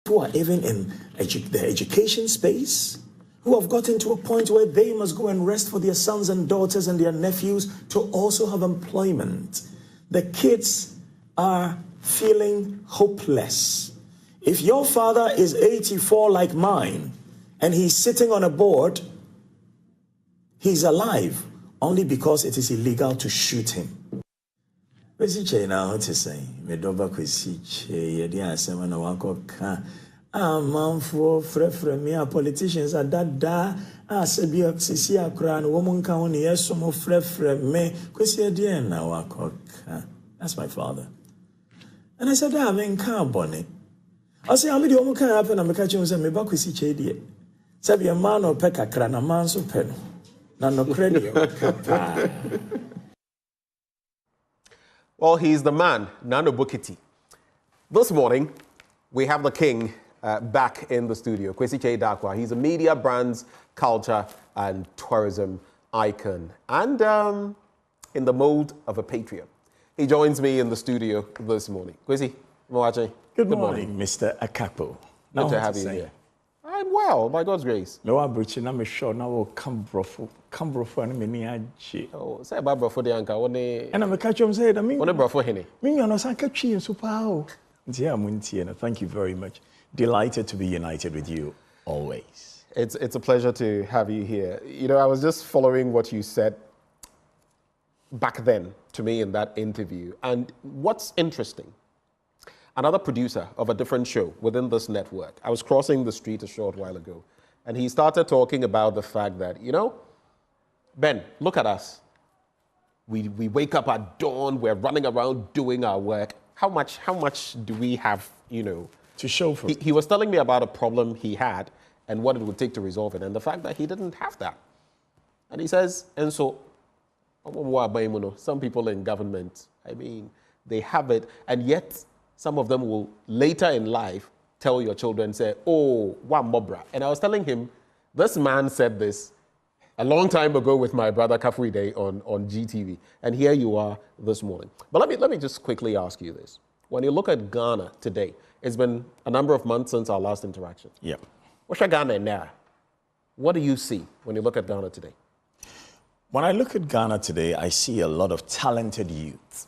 who are even in the education space, who have gotten to a point where they must go and rest for their sons and daughters and their nephews to also have employment. The kids are feeling hopeless. If your father is 84 like mine, and he's sitting on a board, he's alive only because it is illegal to shoot him. Kwasi Kyei now to say, me doba Kwasi Kyei, yedi asema na wako ka, manfo frefre me a politicians are dada, sebi sisi akra no woman ka woni yeso mo frefre me, Kwasi yedi na wako ka. That's my father. And I said, I mean, can't bonnet. I say, I'm the only kind of happen. I'm catching him. Me ba Kwasi Kyei die. Sabi a man or peka krana man so pen. Na no credit. Well, he's the man, Nano Bukiti. This morning, we have the king back in the studio, Kwasi Kyei Darkwa. He's a media, brands, culture, and tourism icon, and in the mode of a patriot. He joins me in the studio this morning. Kwasi, good morning, Mr. Akapo. Good to have you here. I'm well, by God's grace. No, I'm breaching. I'm sure now will come brofo, and many aji. Oh, say about brofo the anka. And I'm a catch him say, I mean, what a brofo hene. Me, you know, some catch you super. Yeah, Muntiana. Thank you very much. Delighted to be united with you always. It's a pleasure to have you here. You know, I was just following what you said back then to me in that interview, and what's interesting. Another producer of a different show within this network, I was crossing the street a short while ago, and he started talking about the fact that, you know, Ben, look at us. We wake up at dawn, we're running around doing our work. How much do we have, you know, to show for? He was telling me about a problem he had and what it would take to resolve it, and the fact that he didn't have that. And he says, and so, some people in government, I mean, they have it, and yet some of them will later in life tell your children, say, oh, one mobra. And I was telling him, this man said this a long time ago with my brother Kafui on GTV. And here you are this morning. But let me just quickly ask you this. When you look at Ghana today, it's been a number of months since our last interaction. Yeah. What's Ghana now? What do you see when you look at Ghana today? When I look at Ghana today, I see a lot of talented youth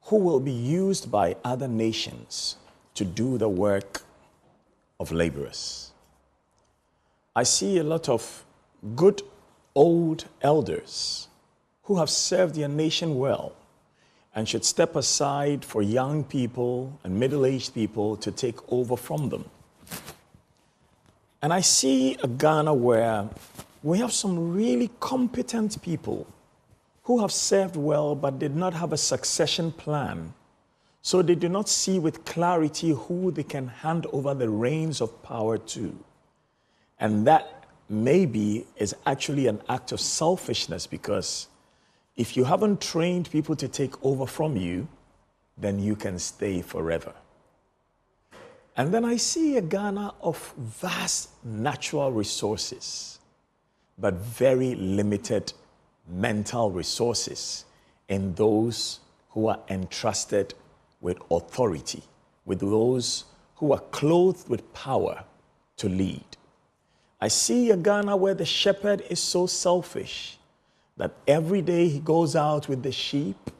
who will be used by other nations to do the work of laborers. I see a lot of good old elders who have served their nation well and should step aside for young people and middle-aged people to take over from them. And I see a Ghana where we have some really competent people who have served well but did not have a succession plan. So they do not see with clarity who they can hand over the reins of power to. And that maybe is actually an act of selfishness, because if you haven't trained people to take over from you, then you can stay forever. And then I see a Ghana of vast natural resources, but very limited mental resources in those who are entrusted with authority, with those who are clothed with power to lead. I see a Ghana where the shepherd is so selfish that every day he goes out with the sheep,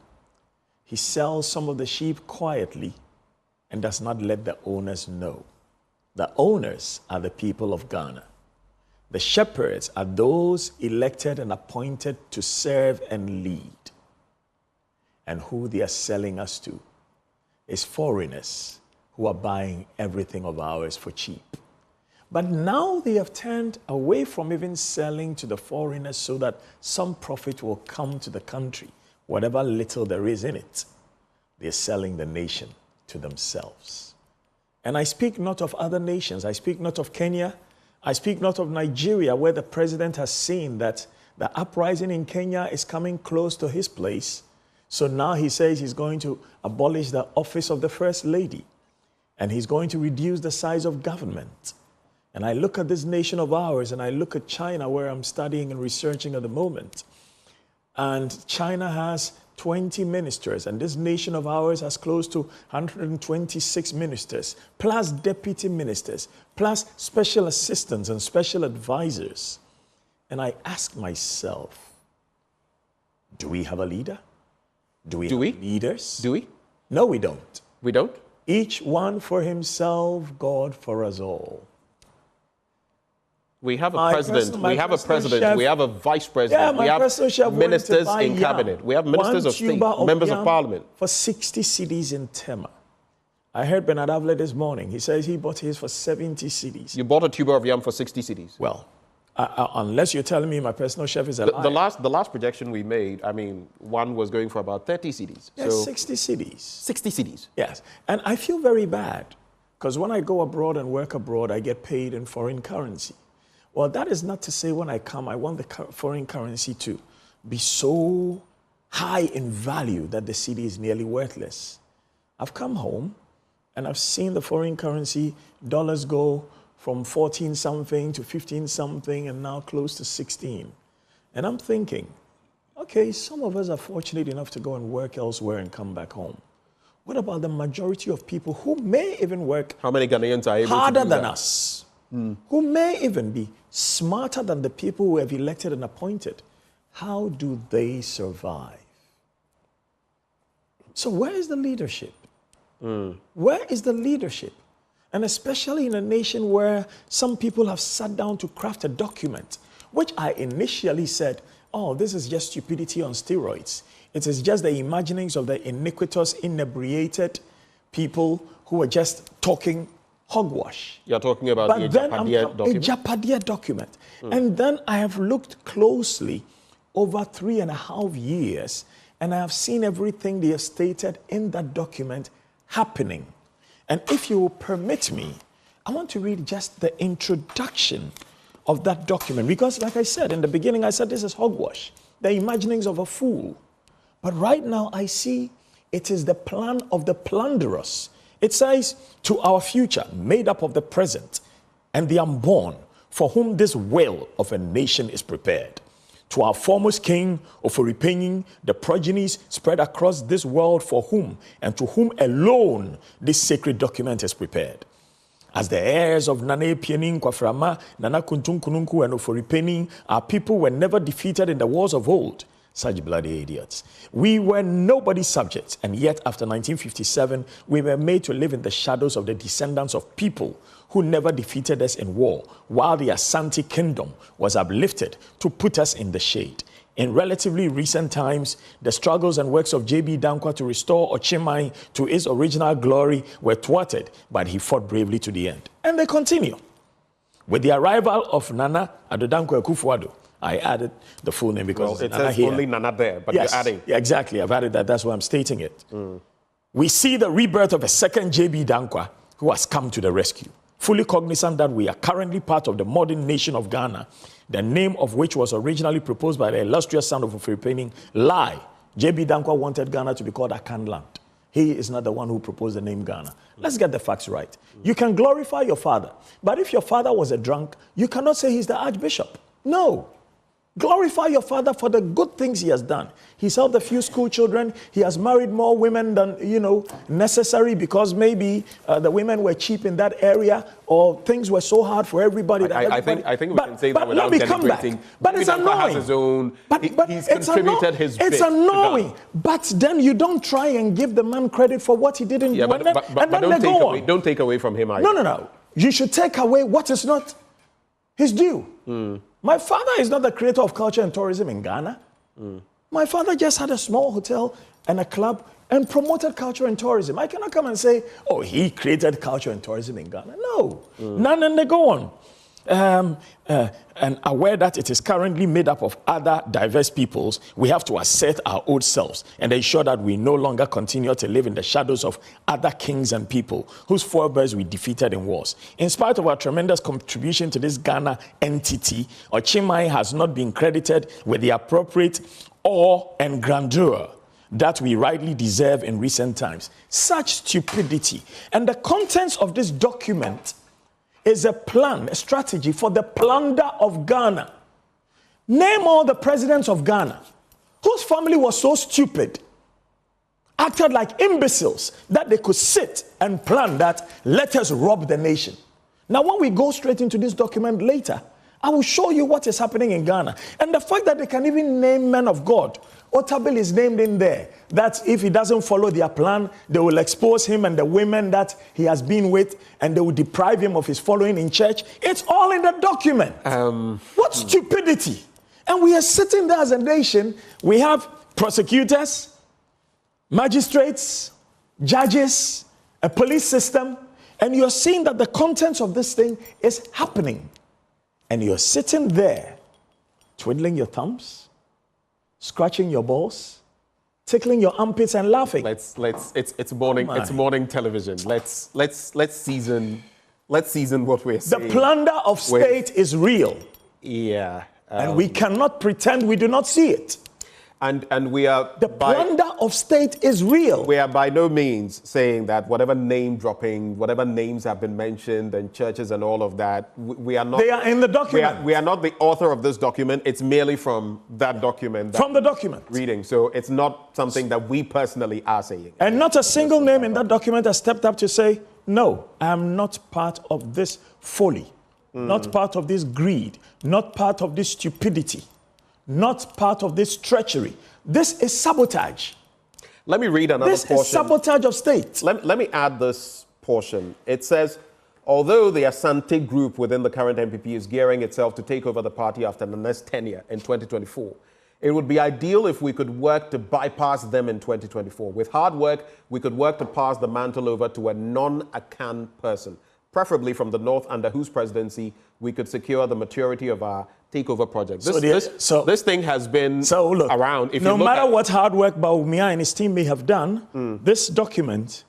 he sells some of the sheep quietly and does not let the owners know. The owners are the people of Ghana. The shepherds are those elected and appointed to serve and lead. And who they are selling us to is foreigners who are buying everything of ours for cheap. But now they have turned away from even selling to the foreigners so that some profit will come to the country, whatever little there is in it. They're selling the nation to themselves. And I speak not of other nations. I speak not of Kenya. I speak not of Nigeria, where the president has seen that the uprising in Kenya is coming close to his place. So now he says he's going to abolish the office of the First Lady, and he's going to reduce the size of government. And I look at this nation of ours, and I look at China, where I'm studying and researching at the moment. And China has 20 ministers, and this nation of ours has close to 126 ministers, plus deputy ministers, plus special assistants and special advisors. And I ask myself, do we have a leader? Do we have leaders? Do we? No, we don't. We don't? Each one for himself, God for us all. We have a president, we have a president, chef, we have a vice president, we have ministers in cabinet, we have ministers of state, members of parliament. For 60 cedis in Tema. I heard Bernard Avle this morning. He says he bought his for 70 cedis. You bought a tuber of yam for 60 cedis? Well, unless you're telling me my personal chef is a liar. The last projection we made, I mean, one was going for about 30 cedis. Yes, so 60 cedis. 60 cedis. Yes, and I feel very bad because when I go abroad and work abroad, I get paid in foreign currency. Well, that is not to say when I come, I want the foreign currency to be so high in value that the cedi is nearly worthless. I've come home and I've seen the foreign currency, dollars go from 14 something to 15 something and now close to 16. And I'm thinking, okay, some of us are fortunate enough to go and work elsewhere and come back home. What about the majority of people who may even work How many Ghanaians are able harder to do than that? us, who may even be smarter than the people who have elected and appointed? How do they survive? So where is the leadership? Where is the leadership? And especially in a nation where some people have sat down to craft a document, which I initially said, oh, this is just stupidity on steroids. It is just the imaginings of the iniquitous, inebriated people who are just talking hogwash. You're talking about But the then document? a Japadia document. And then I have looked closely over 3.5 years, and I have seen everything they have stated in that document happening. And if you will permit me, I want to read just the introduction of that document. Because like I said, in the beginning, I said this is hogwash, the imaginings of a fool. But right now, I see it is the plan of the plunderers. It says, to our future, made up of the present and the unborn, for whom this will of a nation is prepared. To our foremost king, Oforipenyin, the progenies spread across this world, for whom and to whom alone this sacred document is prepared. As the heirs of Nana Pienin, Kwaframa, Nana Kuntun Kununku, and Oforipenyin, our people were never defeated in the wars of old. Such bloody idiots. We were nobody's subjects, and yet after 1957, we were made to live in the shadows of the descendants of people who never defeated us in war, while the Asante kingdom was uplifted to put us in the shade. In relatively recent times, the struggles and works of J.B. Dankwa to restore Ochimai to its original glory were thwarted, but he fought bravely to the end. And they continue. With the arrival of Nana Addo Dankwa Akufo-Addo, I added the full name because it Nana says here. only Nana there, but Yes, you're adding. yeah, exactly. I've added that. That's why I'm stating it. We see the rebirth of a second J.B. Dankwa who has come to the rescue, fully cognizant that we are currently part of the modern nation of Ghana, the name of which was originally proposed by the illustrious son of Oforipenyin, Lai. J.B. Dankwa wanted Ghana to be called Akan land. He is not the one who proposed the name Ghana. Let's get the facts right. You can glorify your father, but if your father was a drunk, you cannot say he's the archbishop. No. Glorify your father for the good things he has done. He's helped a few school children. He has married more women than, necessary because maybe the women were cheap in that area or things were so hard for everybody. I think we can say that without deliberating. But it's annoying. Has his own, he's contributed his bit. It's annoying. But then you don't try and give the man credit for what he didn't do. But don't take away from him either. No. You should take away what is not his due. My father is not the creator of culture and tourism in Ghana. My father just had a small hotel and a club and promoted culture and tourism. I cannot come and say, oh, he created culture and tourism in Ghana. No. None, and they go on. And aware that it is currently made up of other diverse peoples, we have to assert our old selves and ensure that we no longer continue to live in the shadows of other kings and people whose forebears we defeated in wars. In spite of our tremendous contribution to this Ghana entity, Ochimai has not been credited with the appropriate awe and grandeur that we rightly deserve in recent times. Such stupidity. And the contents of this document is a plan, a strategy for the plunder of Ghana. Name all the presidents of Ghana whose family was so stupid acted like imbeciles, that they could sit and plan that, let us rob the nation. Now, when we go straight into this document later, I will show you what is happening in Ghana. And the fact that they can even name men of God. Otabil is named in there. That if he doesn't follow their plan, they will expose him and the women that he has been with, and they will deprive him of his following in church. It's all in the document. What stupidity. And we are sitting there as a nation. We have prosecutors, magistrates, judges, a police system, and you're seeing that the contents of this thing is happening. And you're sitting there, twiddling your thumbs, scratching your balls, tickling your armpits and laughing. It's morning television. Let's season what we're saying. The plunder of state is real. Yeah. And we cannot pretend we do not see it. And we are... The plunder of state is real. We are by no means saying that whatever name dropping, whatever names have been mentioned and churches and all of that, we are not... They are in the document. We are not the author of this document. It's merely from that document. From the document. Reading. So it's not something that we personally are saying. And not a single name in that document has stepped up to say, no, I am not part of this folly, not part of this greed, not part of this stupidity, not part of this treachery. This is sabotage. Let me read another portion. This is sabotage of state. Let me add this portion. It says, although the Asante group within the current MPP is gearing itself to take over the party after the next tenure in 2024, it would be ideal if we could work to bypass them in 2024. With hard work, we could work to pass the mantle over to a non-Akan person, preferably from the north, under whose presidency we could secure the maturity of our takeover project. This thing has been around. If no matter what hard work Bawumia and his team may have done, this document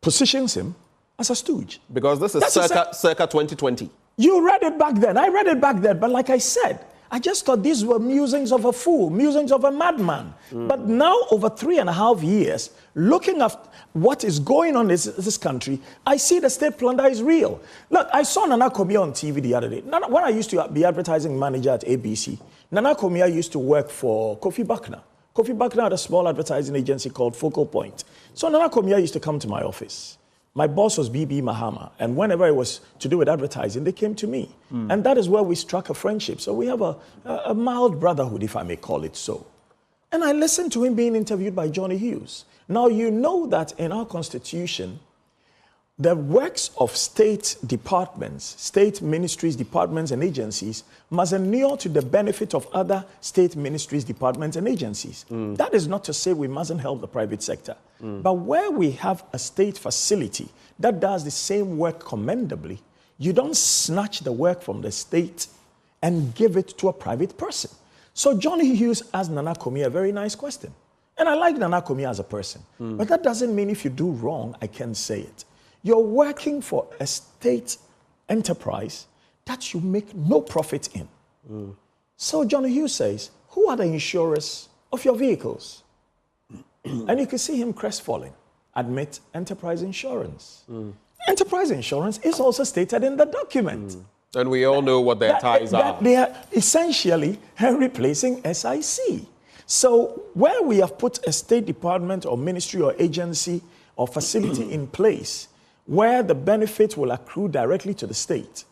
positions him as a stooge. Because this is circa 2020. You read it back then. I read it back then. But like I said, I just thought these were musings of a fool, musings of a madman. But now, over 3.5 years, looking at what is going on in this country, I see the state plunder is real. Look, I saw Nana Komia on TV the other day. When I used to be advertising manager at ABC, Nana Komia used to work for Kofi Buckner. Kofi Buckner had a small advertising agency called Focal Point. So Nana Komia used to come to my office. My boss was BB Mahama, and whenever it was to do with advertising, they came to me. And that is where we struck a friendship. So we have a mild brotherhood, if I may call it so. And I listened to him being interviewed by Johnny Hughes. Now, you know that in our Constitution, the works of state departments, state ministries, departments, and agencies must inure to the benefit of other state ministries, departments, and agencies. That is not to say we mustn't help the private sector. But where we have a state facility that does the same work commendably, you don't snatch the work from the state and give it to a private person. So Johnny Hughes asked Nana Komia a very nice question. And I like Nana Komia as a person. But that doesn't mean if you do wrong, I can say it. You're working for a state enterprise that you make no profit in. So Johnny Hughes says, who are the insurers of your vehicles? And you can see him crestfallen. Admit enterprise insurance. Enterprise insurance is also stated in the document. And we all know what their ties are. They are essentially replacing SIC. So where we have put a state department or ministry or agency or facility in place where the benefits will accrue directly to the state,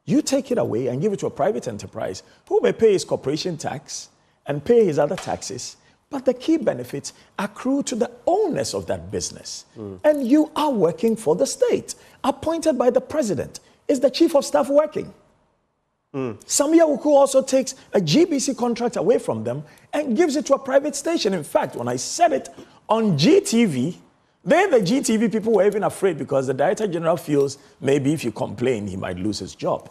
you take it away and give it to a private enterprise who may pay his corporation tax and pay his other taxes, but the key benefits accrue to the owners of that business. And you are working for the state, appointed by the president. Is the chief of staff working? Samia Wuku also takes a GBC contract away from them and gives it to a private station. In fact, when I said it on GTV, then the GTV people were even afraid because the Director General feels maybe if you complain, he might lose his job.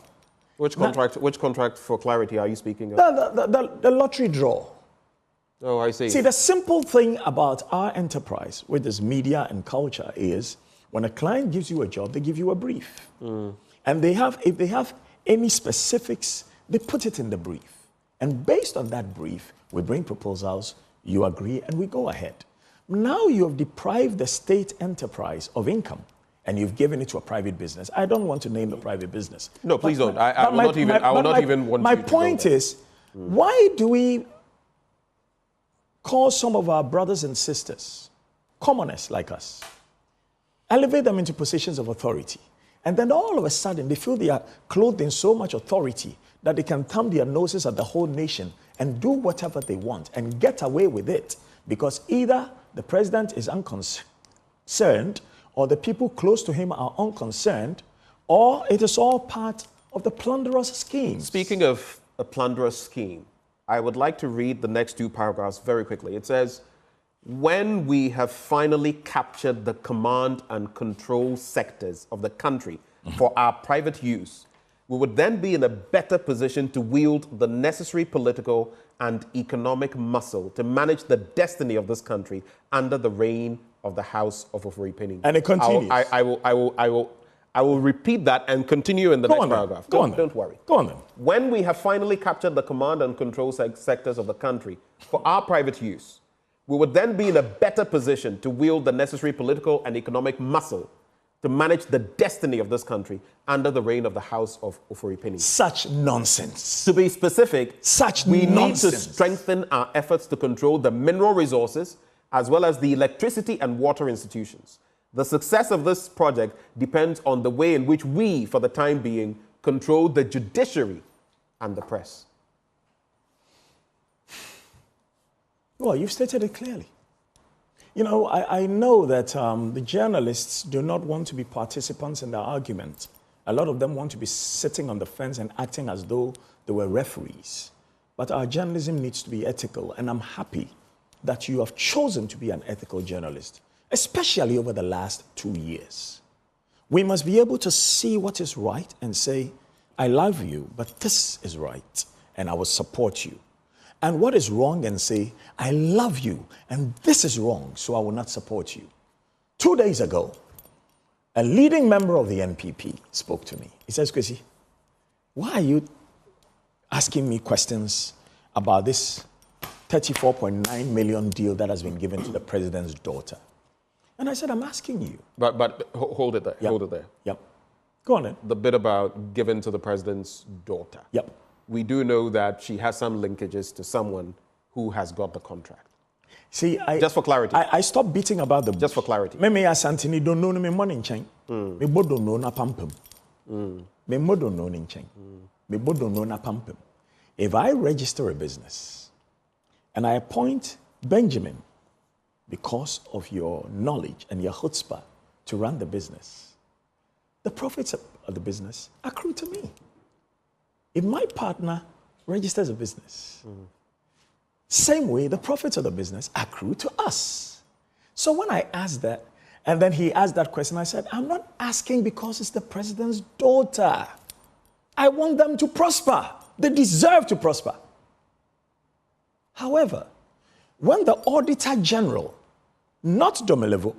Which contract for clarity are you speaking of? The lottery draw. Oh, I see. See, the simple thing about our enterprise with this media and culture is when a client gives you a job, they give you a brief. And if they have any specifics, they put it in the brief. And based on that brief, we bring proposals, you agree, and we go ahead. Now you have deprived the state enterprise of income, and you've given it to a private business. I don't want to name the private business. No, please don't. I will not even want my you to point is, why do we call some of our brothers and sisters, commoners like us, elevate them into positions of authority, and then all of a sudden they feel they are clothed in so much authority that they can thumb their noses at the whole nation and do whatever they want and get away with it because either the president is unconcerned or the people close to him are unconcerned, or it is all part of the plunderous scheme. Speaking of a plunderous scheme, I would like to read the next 2 paragraphs very quickly. It says, when we have finally captured the command and control sectors of the country for our private use, we would then be in a better position to wield the necessary political and economic muscle to manage the destiny of this country under the reign of the House of Ofori-Penny. And it continues. I will repeat that and continue in the next paragraph. Don't worry. Go on then. When we have finally captured the command and control sectors of the country for our private use, we would then be in a better position to wield the necessary political and economic muscle to manage the destiny of this country under the reign of the House of Ofori-Penny. Such nonsense. To be specific, Such we nonsense. need to strengthen our efforts to control the mineral resources as well as the electricity and water institutions. The success of this project depends on the way in which we, for the time being, control the judiciary and the press. Well, you've stated it clearly. You know, I know that the journalists do not want to be participants in the argument. A lot of them want to be sitting on the fence and acting as though they were referees. But our journalism needs to be ethical, and I'm happy that you have chosen to be an ethical journalist, especially over the last 2 years. We must be able to see what is right and say, I love you, but this is right, and I will support you. And what is wrong and say, I love you, and this is wrong, so I will not support you. 2 days ago, a leading member of the NPP spoke to me. He says, Kwasi, why are you asking me questions about this 34.9 million deal that has been given to the president's daughter? And I said, I'm asking you. But hold it there. Yep. Hold it there. Yep. Go on then. The bit about given to the president's daughter. Yep. We do know that she has some linkages to someone who has got the contract. See, just for clarity. I stopped beating about the bush. Just for clarity. Me asantini don't know me money in chain. Me bo don't know na pampum. Me mo don't know in chain. Me bo don't know na pampum. If I register a business and I appoint Benjamin because of your knowledge and your chutzpah to run the business, the profits of the business accrue to me. If my partner registers a business, same way the profits of the business accrue to us. So when I asked that, and then he asked that question, I said, I'm not asking because it's the president's daughter. I want them to prosper. They deserve to prosper. However, when the Auditor General, not Domelevo,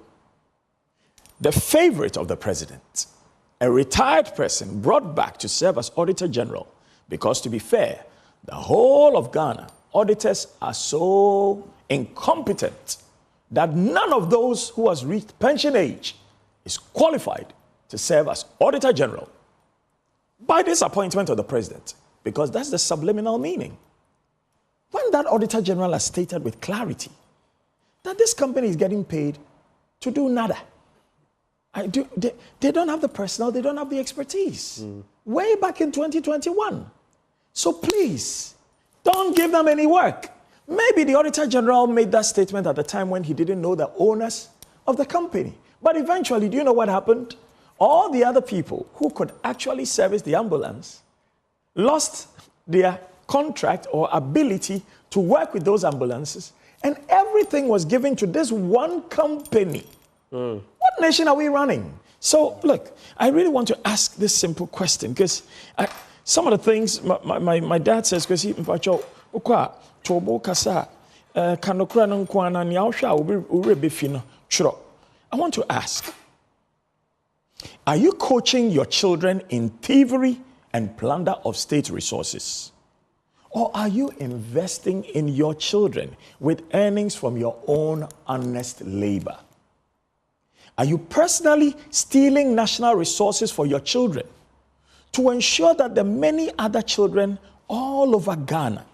the favorite of the president, a retired person brought back to serve as Auditor General, because to be fair, the whole of Ghana, auditors are so incompetent that none of those who has reached pension age is qualified to serve as Auditor General by this appointment of the president, because that's the subliminal meaning. When that Auditor General has stated with clarity that this company is getting paid to do nada, they don't have the personnel, they don't have the expertise. Way back in 2021. So please, don't give them any work. Maybe the Auditor General made that statement at the time when he didn't know the owners of the company. But eventually, do you know what happened? All the other people who could actually service the ambulance lost their contract or ability to work with those ambulances, and everything was given to this one company. What nation are we running? So, look, I really want to ask this simple question, because some of the things my dad says, because he, I want to ask, are you coaching your children in thievery and plunder of state resources? Or are you investing in your children with earnings from your own honest labor? Are you personally stealing national resources for your children to ensure that the many other children all over Ghana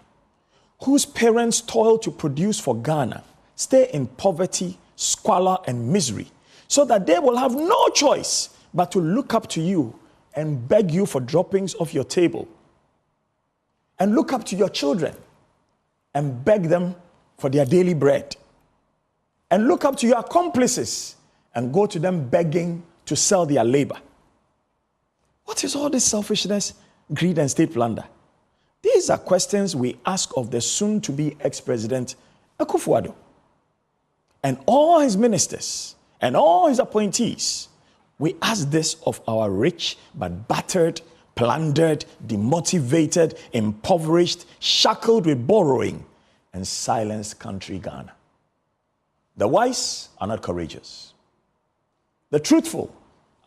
whose parents toil to produce for Ghana stay in poverty, squalor, and misery, so that they will have no choice but to look up to you and beg you for droppings off your table, and look up to your children and beg them for their daily bread, and look up to your accomplices and go to them begging to sell their labor. What is all this selfishness, greed, and state plunder? These are questions we ask of the soon-to-be ex-president Akufo-Addo and all his ministers and all his appointees. We ask this of our rich but battered, plundered, demotivated, impoverished, shackled with borrowing, and silenced country Ghana. The wise are not courageous. The truthful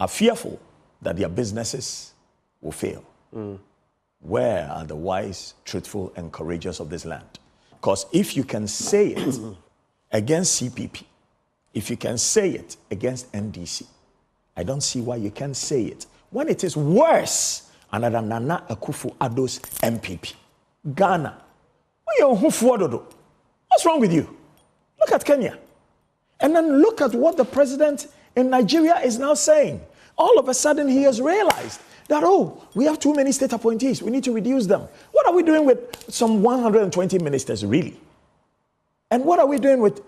are fearful that their businesses will fail. Where are the wise, truthful, and courageous of this land? Because if you can say it against CPP, if you can say it against NDC, I don't see why you can't say it when it is worse another Nana Akufo-Addo's MPP. Ghana. What's wrong with you? Look at Kenya. And then look at what the president in Nigeria is now saying. All of a sudden, he has realized that, oh, we have too many state appointees. We need to reduce them. What are we doing with some 120 ministers, really? And what are we doing with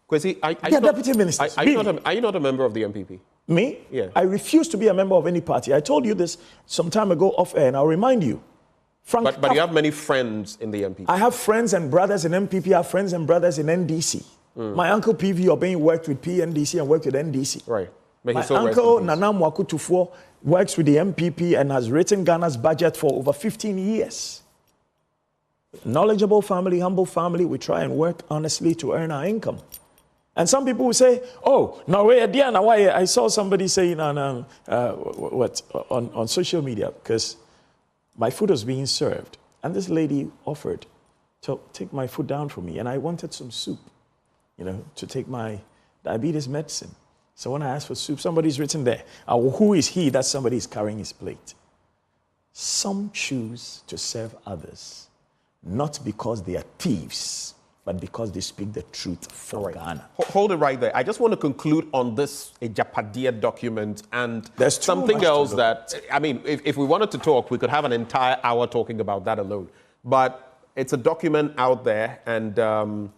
Kwasi, their deputy ministers? Are you not a member of the MPP? Me? Yeah. I refuse to be a member of any party. I told you this some time ago off air, and I'll remind you. Frank, but you have many friends in the MPP. I have friends and brothers in MPP. I have friends and brothers in NDC. My uncle PV Obeng worked with PNDC and worked with NDC. Right. My uncle Nana Mwakutufo works with the MPP and has written Ghana's budget for over 15 years. Knowledgeable family, humble family. We try and work honestly to earn our income. And some people will say, oh, no way, Diana, why? I saw somebody saying on social media, because my food was being served, and this lady offered to take my food down for me, and I wanted some soup, to take my diabetes medicine. So when I asked for soup, somebody's written there, who is he that somebody is carrying his plate? Some choose to serve others, not because they are thieves, but because they speak the truth for Ghana. Hold it right there. I just want to conclude on this Ejapadia document and There's something else that, if we wanted to talk, we could have an entire hour talking about that alone. But it's a document out there, and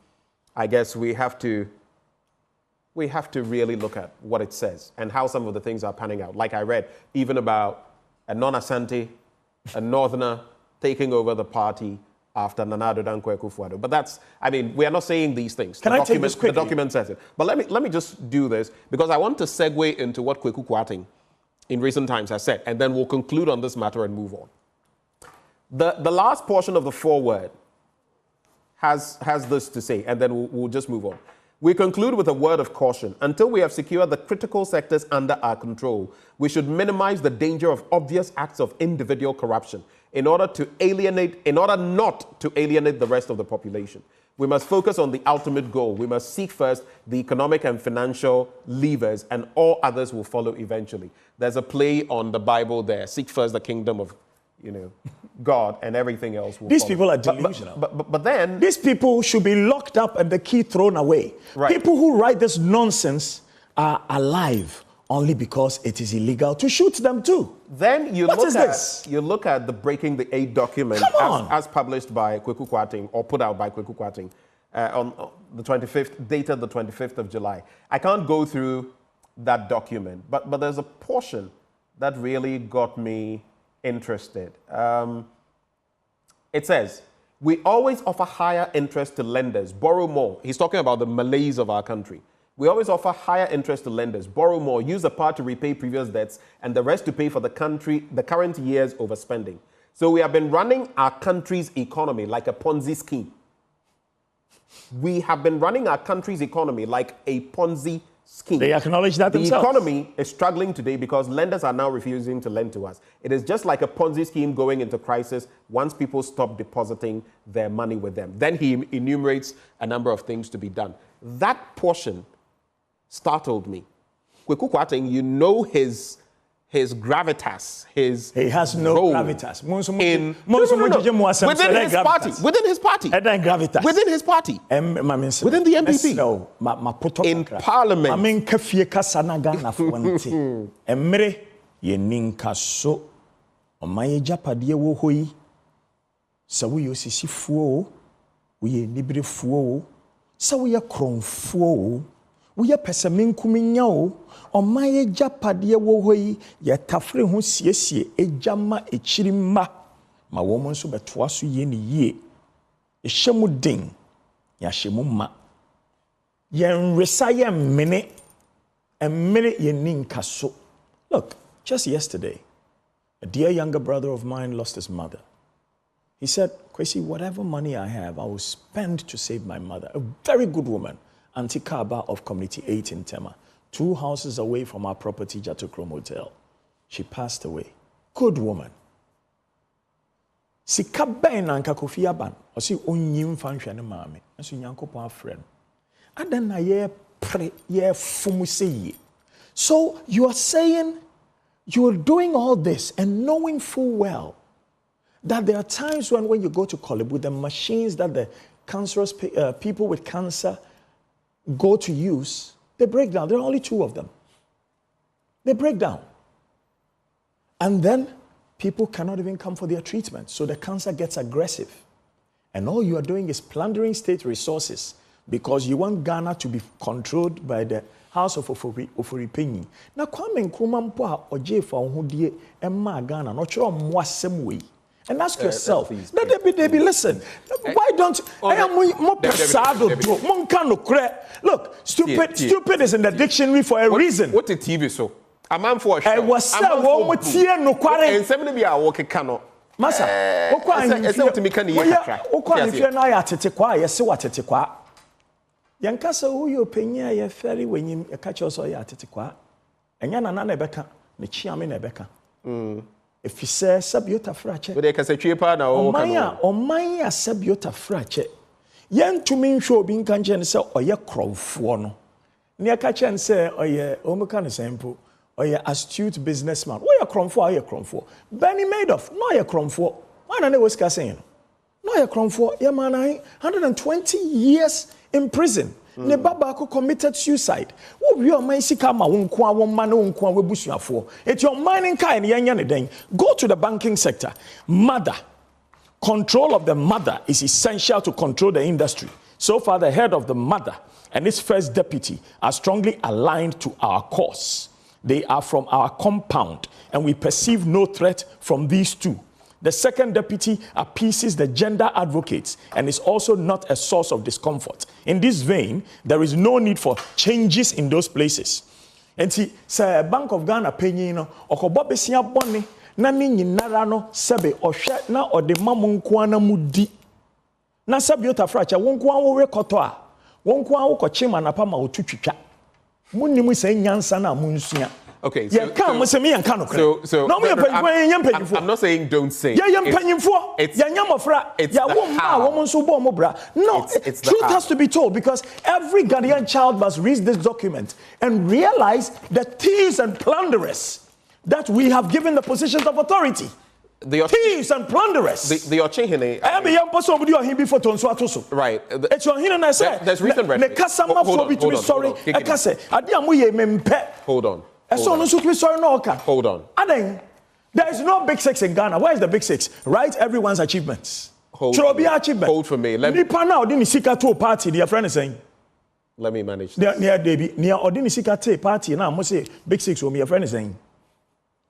I guess we have to really look at what it says and how some of the things are panning out. Like I read, even about a non-Asante, a northerner taking over the party after Nana Addo Akufo-Addo. But that's, we are not saying these things. Can I take this quickly? The document says it. But let me just do this, because I want to segue into what Kweku Kwarteng in recent times has said, and then we'll conclude on this matter and move on. The last portion of the foreword has this to say, and then we'll just move on. We conclude with a word of caution. Until we have secured the critical sectors under our control, we should minimize the danger of obvious acts of individual corruption in order not to alienate the rest of the population. We must focus on the ultimate goal. We must seek first the economic and financial levers, and all others will follow eventually. There's a play on the Bible there. Seek first the kingdom of, God, and everything else will These follow. people are delusional. But then... These people should be locked up and the key thrown away. Right. People who write this nonsense are alive only because it is illegal to shoot them too. Then you look at the Breaking the Eight document as published by Kweku Kwarteng, or put out by Kweku Kwarteng, on the 25th, dated the 25th of July. I can't go through that document, but there's a portion that really got me interested. It says, we always offer higher interest to lenders, borrow more. He's talking about the malaise of our country. We always offer higher interest to lenders, borrow more, use a part to repay previous debts, and the rest to pay for the current year's overspending. So we have been running our country's economy like a Ponzi scheme. We have been running our country's economy like a Ponzi scheme. They acknowledge that themselves. The economy is struggling today because lenders are now refusing to lend to us. It is just like a Ponzi scheme going into crisis once people stop depositing their money with them. Then he enumerates a number of things to be done. That portion startled me. Kweku Kwarteng, his gravitas, he has no role gravitas. Within his party. Within his party. Gravitas. Within his party. Within the MPP. In parliament. We are pesamenkuminyao omaye japade wo hoyi ye tafre ho siesie ejama echirima ma wo mo nso betoa so ye ne yie ehemu den ya hemu ma ye nresa ye mene emmere ye ninka so. Look, just yesterday a dear younger brother of mine lost his mother. He said, Kwasi, whatever money I have, I will spend to save my mother. A very good woman. Auntie Kaba of Community 8 in Tema, 2 houses away from our property, Jatokrom Hotel. She passed away. Good woman. Si kaben na Kofi Aban, o si onyim fanhwe ne maame, nso Nyankopon afrɛ no. Adan na ye pre ye fumu sey. So you are saying you are doing all this and knowing full well that there are times when you go to Kolib with the machines that the cancerous people with cancer go to use, they break down. There are only 2 of them. They break down. And then people cannot even come for their treatment. So the cancer gets aggressive. And all you are doing is plundering state resources because you want Ghana to be controlled by the House of Oforipenyi. Now, Kwame Nkrumah mpo a oje fa ohudie emma Ghana no chiro mwasem we. And ask yourself, Debbie, listen, why don't look, stupid is in the dictionary for a reason. What the TV so? A man for a show. I was said, no quarry. And somebody be a walking canoe. Massa, what to me can you if you're not at Tequa, you see what Tequa. Yankasa, who you pay a ferry when you catch us or at Tequa. And Yana Nebeka, the Chiam in Nebeka. If you say Sabiota Frache, but they can say Chipa now, or Maya Sabiota Frache. Yan to mean show being conscious say, or ye crow for no. Near catch and say, or ye Omokan sample, or ye astute businessman. What ye crom for, ye crom for. Benny Madoff, no ye crom for. Why don't they was saying? No ye crom for, ye man, 120 years in prison. Ne babako committed suicide. What we are my sikama unkwa woman unkwa webusia for. It's your mining kind yanya den. Go to the banking sector. Mother. Control of the mother is essential to control the industry. So far, the head of the mother and its first deputy are strongly aligned to our cause. They are from our compound, and we perceive no threat from these 2. The second deputy appeases the gender advocates and is also not a source of discomfort. In this vein, there is no need for changes in those places. And see, say Bank of Ghana penny no okobobesia bone na ni nyinara no sebe ohwe na ode mamunko na mudi. Na sabiota fracha wonko anwo rekoto a wonko anwo kochima na pa ma otutwitwa. Munnimu say nyansa na munsua. Okay, so I'm not saying don't say. No, truth has to be told because every Ghanaian child must read this document and realize the thieves and plunderers that we have given the positions of authority. Thieves and plunderers. The Ochehene. I am a young person with your before Tonso. Right. It's your hin and I say. There's recent rhetoric. Hold on. Hold on. There is no big 6 in Ghana. Where is the big 6? Write everyone's achievements. Hold for me. Let me manage. Near Ordini party now. I must say big 6 will be a friend is saying.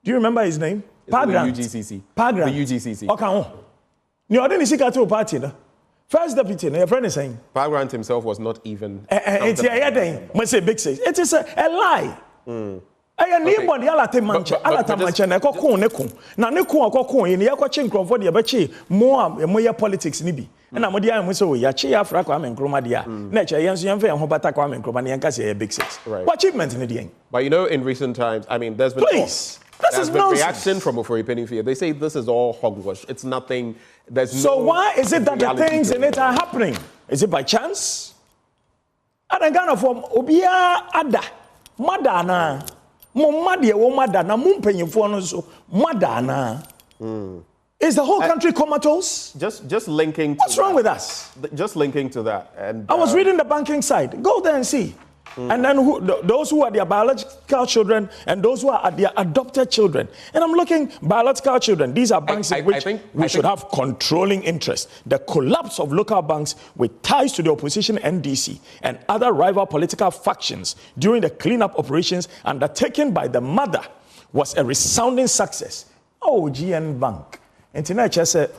Do you remember his name? Pagrant. The UGCC. Okay. Near Ordini party. First deputy, your friend is saying. Pagrant himself was not even. It's a must say big 6. It is a lie. Anybody alate manche alata manche na ekokon ne kon na ne kon akokon ye ne yakwache nkrofo de yabeche mo politics ni bi na mo dia mo so ya che ya fra kwa menkroma dia na che yenso yemfa ye ho bata kwa menkroma ne yanka se ye big 6 what achievement in the end. But you know, in recent times, I mean, there's been this is nonsense. Reaction from Oforipenyi Fear. They say this is all hogwash. It's nothing. There's so no why is it that the things in it are happening? Is it by chance? And Ghana from Obia Ada Madana Momadi wo mada na mumpanyimfo no so mada na. Is the whole country comatose? Just linking to What's wrong with us? Just linking to that. And I was reading the banking side. Go there and see. And then those who are their biological children and those who are their adopted children. And I'm looking, biological children, these are banks in which we should have controlling interest. The collapse of local banks with ties to the opposition NDC and other rival political factions during the cleanup operations undertaken by the mother was a resounding success. Oh, GN Bank. And tonight I said,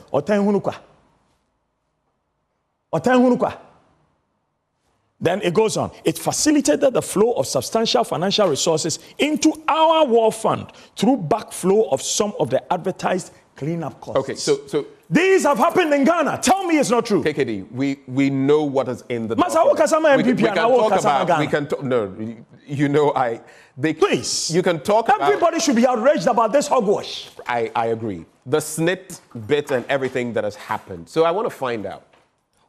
Then it goes on. It facilitated the flow of substantial financial resources into our war fund through backflow of some of the advertised cleanup costs. Okay, so these have happened in Ghana. Tell me it's not true. KKD, we know what is in the Masa wo kasama MPP we can talk about Ghana. we can talk no, you know Please. You can talk about everybody should be outraged about this hogwash. I agree. The snit bit and everything that has happened. So I want to find out,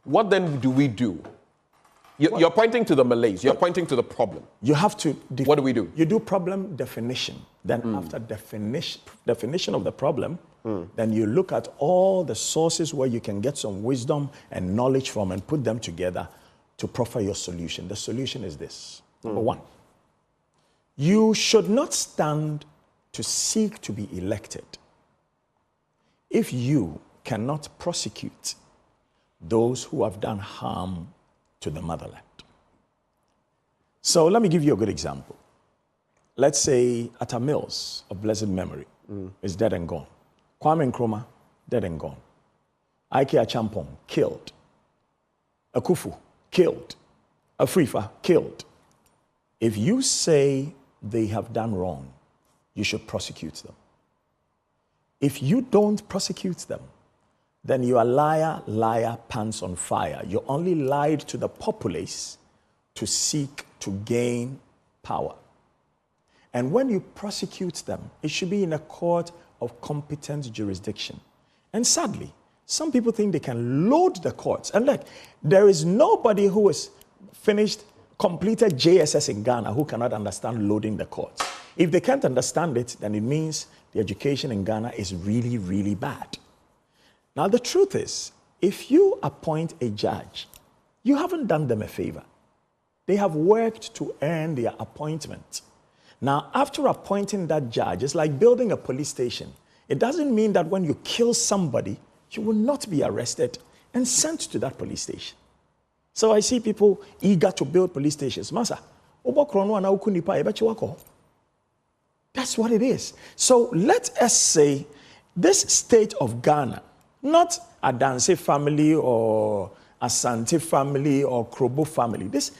what then do we do? You're pointing to the malaise. You're pointing to the problem. You have to... What do we do? You do problem definition. Then after definition of the problem, then you look at all the sources where you can get some wisdom and knowledge from and put them together to proffer your solution. The solution is this. Number one, you should not stand to seek to be elected if you cannot prosecute those who have done harm to the motherland. So let me give you a good example. Let's say Atta Mills of blessed memory is dead and gone. Kwame Nkrumah, dead and gone. Ike Achampong, killed. Akufo, killed. Afrifa, killed. If you say they have done wrong, you should prosecute them. If you don't prosecute them, then you are liar, pants on fire. You only lied to the populace to seek to gain power. And when you prosecute them, it should be in a court of competent jurisdiction. And sadly, some people think they can load the courts. And look, there is nobody who has completed JSS in Ghana who cannot understand loading the courts. If they can't understand it, then it means the education in Ghana is really, really bad. Now, the truth is, if you appoint a judge, you haven't done them a favor. They have worked to earn their appointment. Now, after appointing that judge, it's like building a police station. It doesn't mean that when you kill somebody, you will not be arrested and sent to that police station. So I see people eager to build police stations. Masa, that's what it is. So let us say this state of Ghana, not a Danse family or a Asante family or Krobo family, this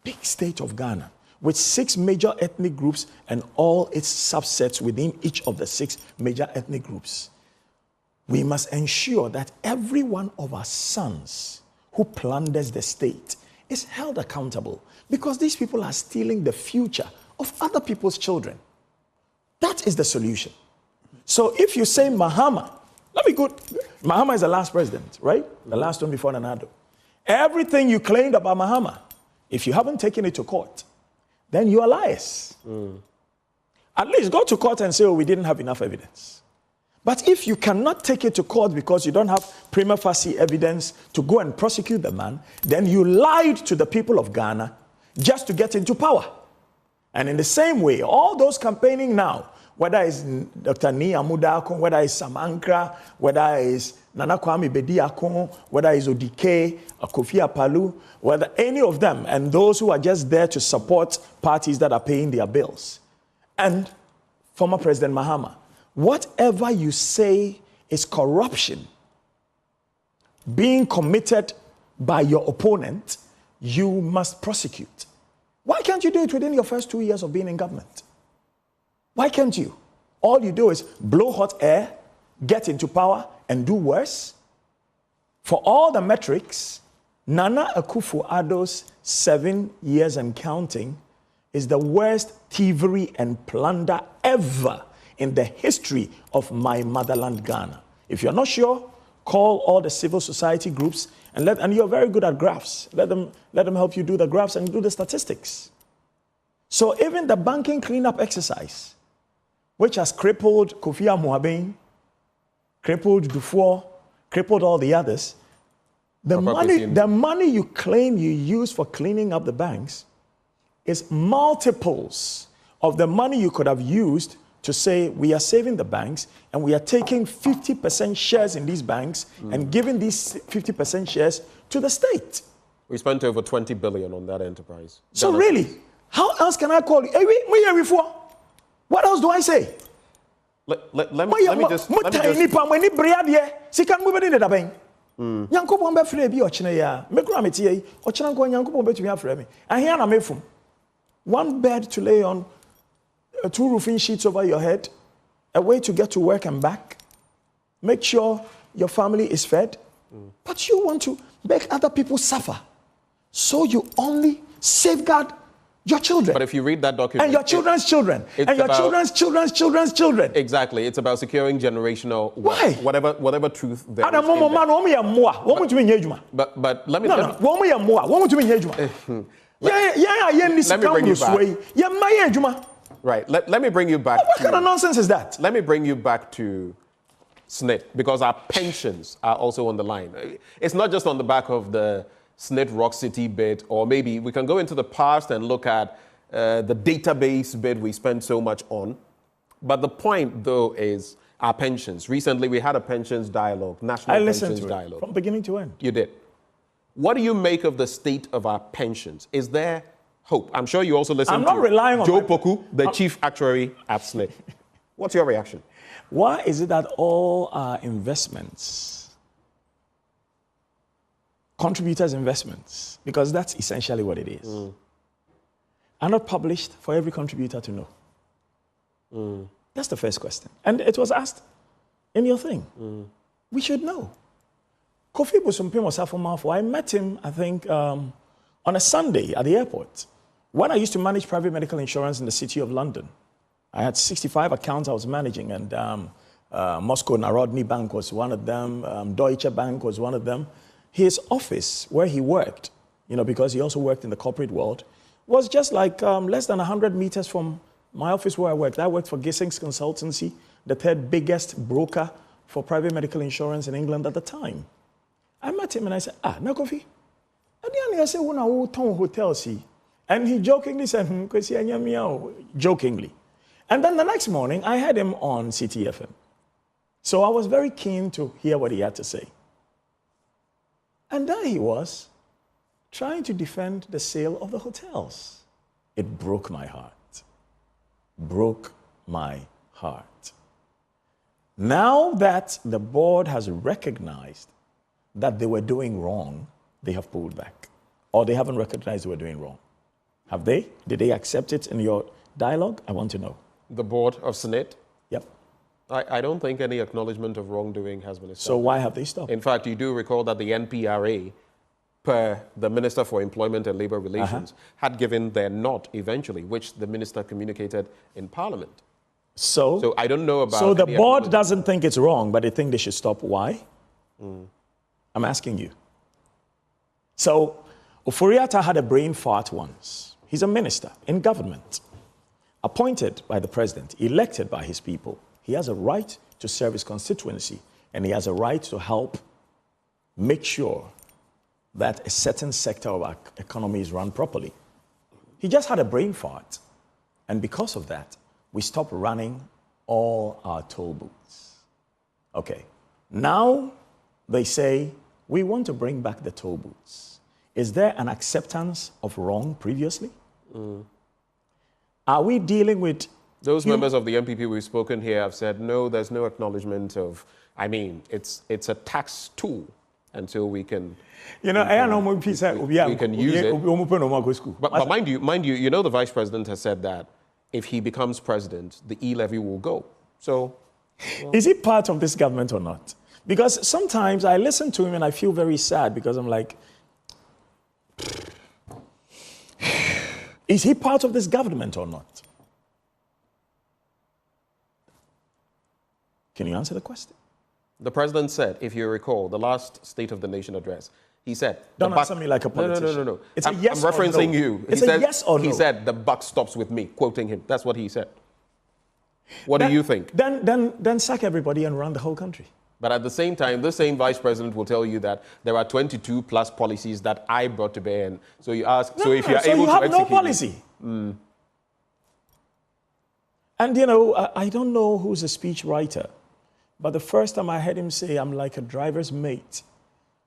big state of Ghana with 6 major ethnic groups and all its subsets within each of the 6 major ethnic groups. We must ensure that every one of our sons who plunders the state is held accountable, because these people are stealing the future of other people's children. That is the solution. So if you say Mahama, Mahama is the last president, right? The last one before Nana Addo. Everything you claimed about Mahama, if you haven't taken it to court, then you are liars. At least go to court and say, oh, we didn't have enough evidence. But if you cannot take it to court because you don't have prima facie evidence to go and prosecute the man, then you lied to the people of Ghana just to get into power. And in the same way, all those campaigning now, whether it's Dr. Ni Amudakon, whether it's Sam Ankra, whether it's Nana Kwame Bediakon, whether it's Odike, Kofi-Akpaloo, whether any of them, and those who are just there to support parties that are paying their bills, and former President Mahama, whatever you say is corruption being committed by your opponent, you must prosecute. Why can't you do it within your first 2 years of being in government? Why can't you? All you do is blow hot air, get into power, and do worse. For all the metrics, Nana Akufo-Addo's 7 years and counting is the worst thievery and plunder ever in the history of my motherland, Ghana. If you're not sure, call all the civil society groups and you're very good at graphs. Let them help you do the graphs and do the statistics. So even the banking cleanup exercise, which has crippled Kofi Amoaben, crippled Dufour, crippled all the others, the money you claim you use for cleaning up the banks is multiples of the money you could have used to say we are saving the banks and we are taking 50% shares in these banks and giving these 50% shares to the state. We spent over 20 billion on that enterprise. So really, how else can I call you? What else do I say? Let me just one bed to lay on, 2 roofing sheets over your head, a way to get to work and back, make sure your family is fed, but you want to make other people suffer. So you only safeguard your children. But if you read that document... And your children's children. And your children's children's children. Exactly. It's about securing generational... Why? Whatever truth there is. But let me... Let me bring you back. Right. Let me bring you back. What kind of nonsense is that? Let me bring you back to SNIT, because our pensions are also on the line. It's not just on the back of the SNIT Rock City bid, or maybe we can go into the past and look at the database bid we spent so much on. But the point, though, is our pensions. Recently, we had a pensions dialogue, national pensions dialogue. From beginning to end. You did. What do you make of the state of our pensions? Is there hope? I'm sure you also listen to Joe Poku, the chief actuary at SNIT. What's your reaction? Why is it that all our investments, contributors' investments, because that's essentially what it is, are not published for every contributor to know? That's the first question. And it was asked in your thing. We should know. Kofi Bosompim was Afomafo. I met him, I think, on a Sunday at the airport. When I used to manage private medical insurance in the city of London, I had 65 accounts I was managing, and Moscow Narodny Bank was one of them, Deutsche Bank was one of them. His office, where he worked, because he also worked in the corporate world, was just like less than 100 meters from my office where I worked. I worked for Gissings Consultancy, the third biggest broker for private medical insurance in England at the time. I met him and I said, Nakofi, I said, when I town hotels, and he jokingly said, jokingly. And then the next morning, I had him on CTFM. So I was very keen to hear what he had to say. And there he was, trying to defend the sale of the hotels. It broke my heart. Broke my heart. Now that the board has recognized that they were doing wrong, they have pulled back. Or they haven't recognized they were doing wrong. Have they? Did they accept it in your dialogue? I want to know. The board of SNIT? Yep. I don't think any acknowledgement of wrongdoing has been established. So why have they stopped? In fact, you do recall that the NPRA, per the Minister for Employment and Labour Relations, had given their nod eventually, which the minister communicated in Parliament. So I don't know about... So the board doesn't think it's wrong, but they think they should stop. Why? I'm asking you. So Ofori-Atta had a brain fart once. He's a minister in government, appointed by the president, elected by his people. He has a right to serve his constituency, and he has a right to help make sure that a certain sector of our economy is run properly. He just had a brain fart, and because of that, we stopped running all our toll booths. Okay, now they say, we want to bring back the toll booths. Is there an acceptance of wrong previously? Are we dealing with... Those members of the MPP we've spoken here have said, no, there's no acknowledgement of... I mean, it's a tax tool until we can... we can use it. But mind you, the Vice President has said that if he becomes president, the e-levy will go. So... Well. Is he part of this government or not? Because sometimes I listen to him and I feel very sad because I'm like... Is he part of this government or not? Can you answer the question? The president said, if you recall, the last State of the Nation address, He said. Don't answer me like a politician. No. It's a yes I'm referencing or no. you. It's a yes or no. He said, the buck stops with me, quoting him. That's what he said. What do you think? Then sack everybody and run the whole country. But at the same time, the same vice president will tell you that there are 22 plus policies that I brought to bear. And so you ask, so if you're able to execute... So you have no policy. And, you know, I don't know who's a speech writer, but the first time I heard him say, I'm like a driver's mate,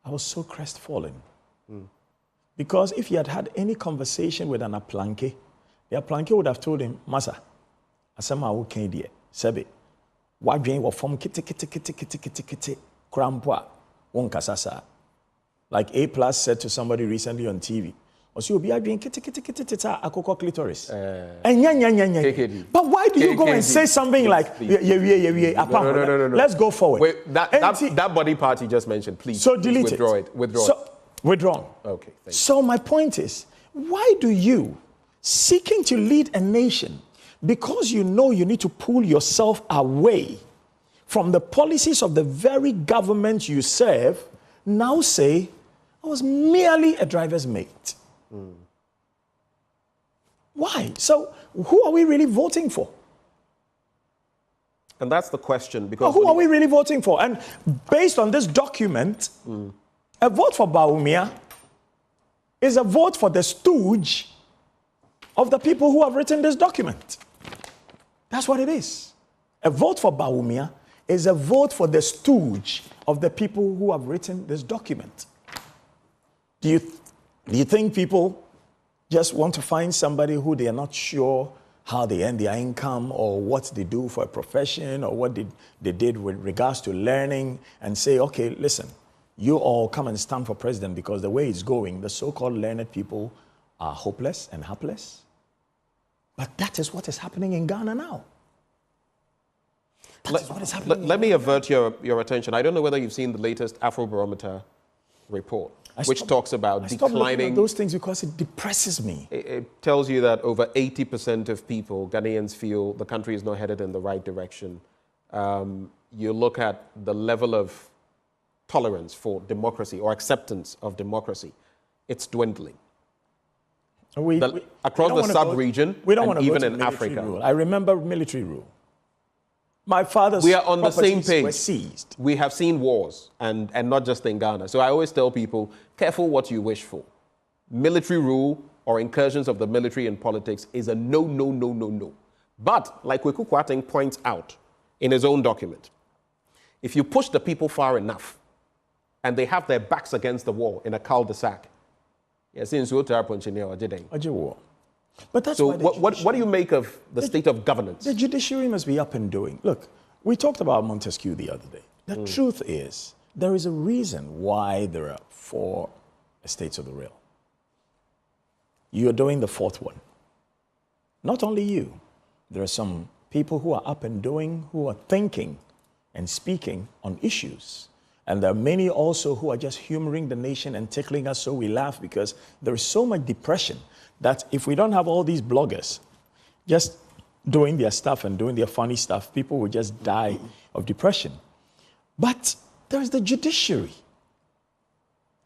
I was so crestfallen. Because if he had had any conversation with an aplanke, the aplanke would have told him, Masa, asama wo kan die, sebe, wadwen wo form kiti krampwa, won kasasa. Like A Plus said to somebody recently on TV, Osi obi adwen kiti akoko clitoris. But why do you go and say something like No. Let's go forward. Wait, that body part you just mentioned, please. So delete withdraw it. Withdraw so, it. Withdrawn. Okay, thank you. So my point is, why do you, seeking to lead a nation, because you know you need to pull yourself away from the policies of the very government you serve, now say, I was merely a driver's mate? Why? So who are we really voting for? And that's the question. Because who are we really voting for? And based on this document, a vote for Bawumia is a vote for the stooge of the people who have written this document. That's what it is. A vote for Bawumia is a vote for the stooge of the people who have written this document. Do you think people just want to find somebody who they are not sure how they earn their income or what they do for a profession or what they did with regards to learning and say, okay, listen, you all come and stand for president because the way it's going, the so-called learned people are hopeless and helpless? But that is what is happening in Ghana now. That is what is happening. Let me avert your attention. I don't know whether you've seen the latest Afrobarometer report, which talks about declining. I stop looking at those things because it depresses me. It tells you that over 80% of people, Ghanaians, feel the country is not headed in the right direction. You look at the level of tolerance for democracy or acceptance of democracy, it's dwindling. Across the sub-region and even in Africa. Rule. I remember military rule. My father's we are on the same page. Were seized. We have seen wars, and not just in Ghana. So I always tell people, careful what you wish for. Military rule or incursions of the military in politics is a no. But, like Kweku Kwarteng points out in his own document, if you push the people far enough, and they have their backs against the wall in a cul-de-sac, but that's so what do you make of the state of governance? The judiciary must be up and doing. Look, we talked about Montesquieu the other day. The truth is, there is a reason why there are 4 estates of the realm. You are doing the 4th one. Not only you. There are some people who are up and doing, who are thinking and speaking on issues. And there are many also who are just humoring the nation and tickling us so we laugh because there is so much depression that if we don't have all these bloggers just doing their stuff and doing their funny stuff, people will just die of depression. But there's the judiciary.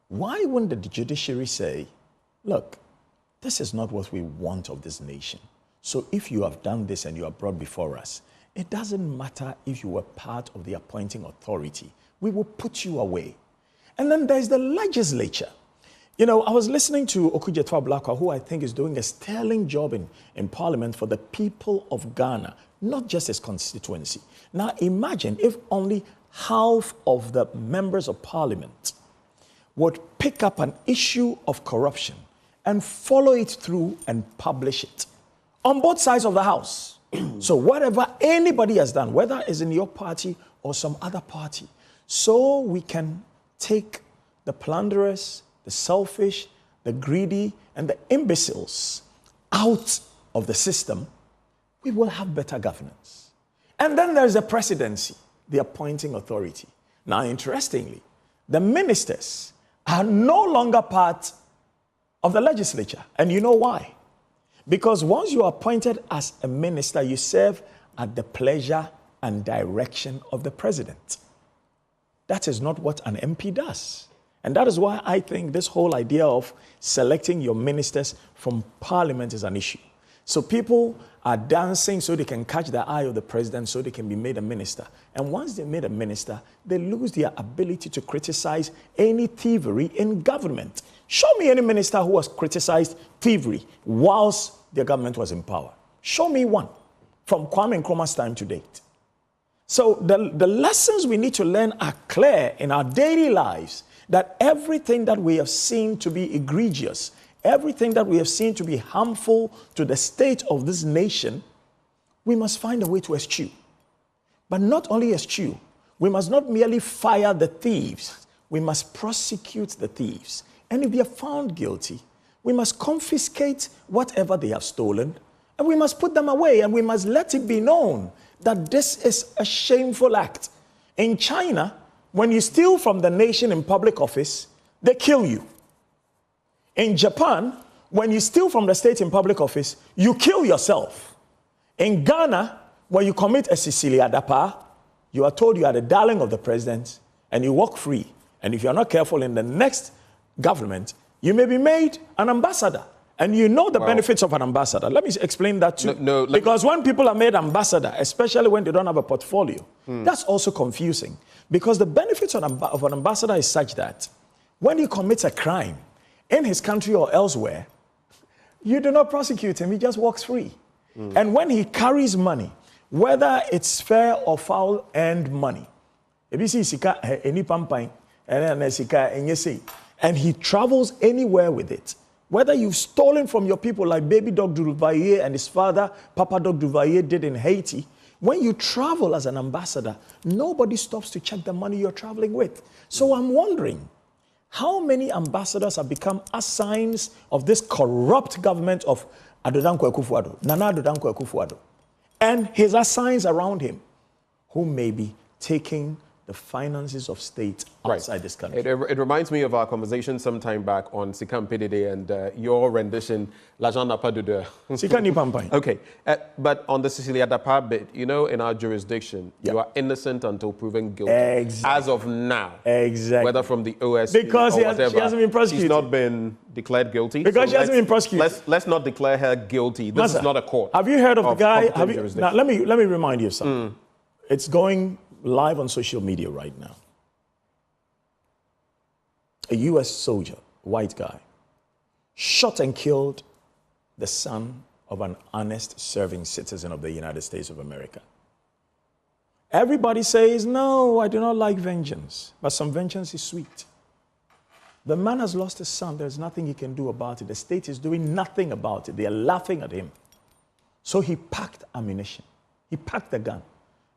Why wouldn't the judiciary say, look, this is not what we want of this nation. So if you have done this and you are brought before us, it doesn't matter if you were part of the appointing authority. We will put you away. And then there's the legislature. You know, I was listening to Akufo-Addo, who I think is doing a sterling job in Parliament for the people of Ghana, not just his constituency. Now imagine if only half of the members of Parliament would pick up an issue of corruption and follow it through and publish it on both sides of the House. So whatever anybody has done, whether it's in your party or some other party, so we can take the plunderers, the selfish, the greedy, and the imbeciles out of the system, we will have better governance. And then there's the presidency, the appointing authority. Now, interestingly, the ministers are no longer part of the legislature. And you know why? Because once you are appointed as a minister, you serve at the pleasure and direction of the president. That is not what an MP does. And that is why I think this whole idea of selecting your ministers from parliament is an issue. So people are dancing so they can catch the eye of the president so they can be made a minister. And once they're made a minister, they lose their ability to criticize any thievery in government. Show me any minister who has criticized thievery whilst their government was in power. Show me one from Kwame Nkrumah's time to date. So the lessons we need to learn are clear in our daily lives, that everything that we have seen to be egregious, everything that we have seen to be harmful to the state of this nation, we must find a way to eschew. But not only eschew, we must not merely fire the thieves, we must prosecute the thieves. And if they are found guilty, we must confiscate whatever they have stolen, and we must put them away, and we must let it be known that this is a shameful act. In China, when you steal from the nation in public office, they kill you. In Japan, when you steal from the state in public office, you kill yourself. In Ghana, when you commit a Sicilia Dapa, you are told you are the darling of the president and you walk free. And if you're not careful in the next government, you may be made an ambassador. And you know the benefits of an ambassador. Let me explain that too. Because when people are made ambassador, especially when they don't have a portfolio, that's also confusing. Because the benefits of an ambassador is such that when he commits a crime in his country or elsewhere, you do not prosecute him, he just walks free. And when he carries money, whether it's fair or foul earned money, and he travels anywhere with it, whether you've stolen from your people like baby dog Duvalier and his father, Papa dog Duvalier, did in Haiti, when you travel as an ambassador, nobody stops to check the money you're traveling with. So I'm wondering, how many ambassadors have become assigns of this corrupt government of Akufo-Addo, Nana Akufo-Addo, and his assigns around him, who may be taking the finances of state outside this country. It reminds me of our conversation some time back on Sikam Pedide and your rendition, L'Agent n'a pas d'odeur. Sikani Pampai. Okay, but on the Sicilia Dapa bit, you know, in our jurisdiction, you are innocent until proven guilty. Exactly. As of now. Exactly. Whether from the OSP because or whatever. She hasn't been prosecuted. She's not been declared guilty. Because she hasn't been prosecuted. Let's not declare her guilty. This is not a court. Have you heard of the guy? Now, let me remind you of something. It's going live on social media right now. A U.S. soldier, white guy, shot and killed the son of an honest serving citizen of the United States of America. Everybody says, no, I do not like vengeance, but some vengeance is sweet. The man has lost his son. There's nothing he can do about it. The state is doing nothing about it. They are laughing at him. So he packed ammunition. He packed the gun.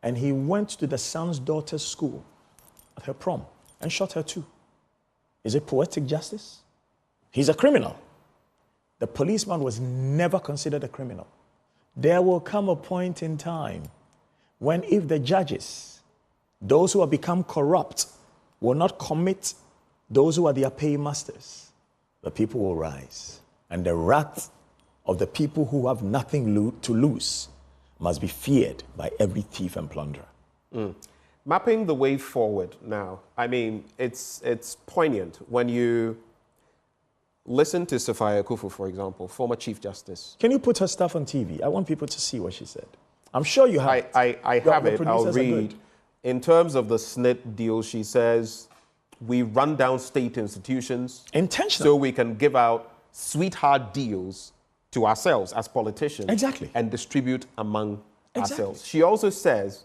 And he went to the son's daughter's school at her prom and shot her too. Is it poetic justice? He's a criminal. The policeman was never considered a criminal. There will come a point in time when if the judges, those who have become corrupt, will not commit those who are their paymasters, the people will rise. And the wrath of the people who have nothing to lose must be feared by every thief and plunderer. Mapping the way forward now, I mean, it's poignant when you listen to Sophia Akufo, for example, former Chief Justice. Can you put her stuff on TV? I want people to see what she said. I'm sure you have it. I have it. I'll read. In terms of the SNIT deal, she says, we run down state institutions intentionally so we can give out sweetheart deals to ourselves as politicians. Exactly. And distribute among ourselves. She also says,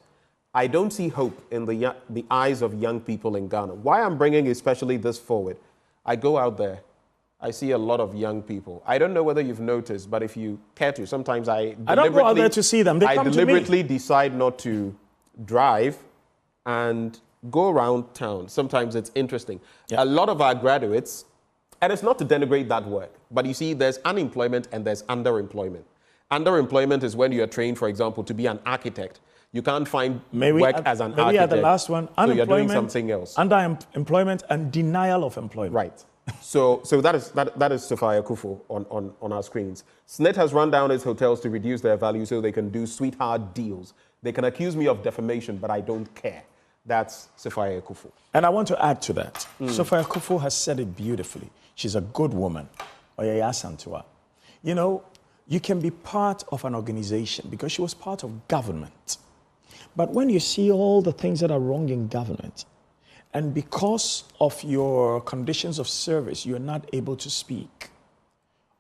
I don't see hope in the eyes of young people in Ghana. Why I'm bringing especially this forward, I go out there, I see a lot of young people. I don't know whether you've noticed, but if you care to, sometimes I don't go out there to see them. They come to me. I deliberately decide not to drive and go around town. Sometimes it's interesting. A lot of our graduates, and it's not to denigrate that work, but you see, there's unemployment and there's underemployment. Underemployment is when you are trained, for example, to be an architect. You can't find work as an architect. Maybe at the last one, so you're doing something else. Underemployment and denial of employment. Right. So that is Sophia Akufo on our screens. SNIT has run down its hotels to reduce their value so they can do sweetheart deals. They can accuse me of defamation, but I don't care. That's Sophia Akufo. And I want to add to that. Sophia Akufo has said it beautifully. She's a good woman. You know, you can be part of an organization because she was part of government. But when you see all the things that are wrong in government, and because of your conditions of service, you are not able to speak,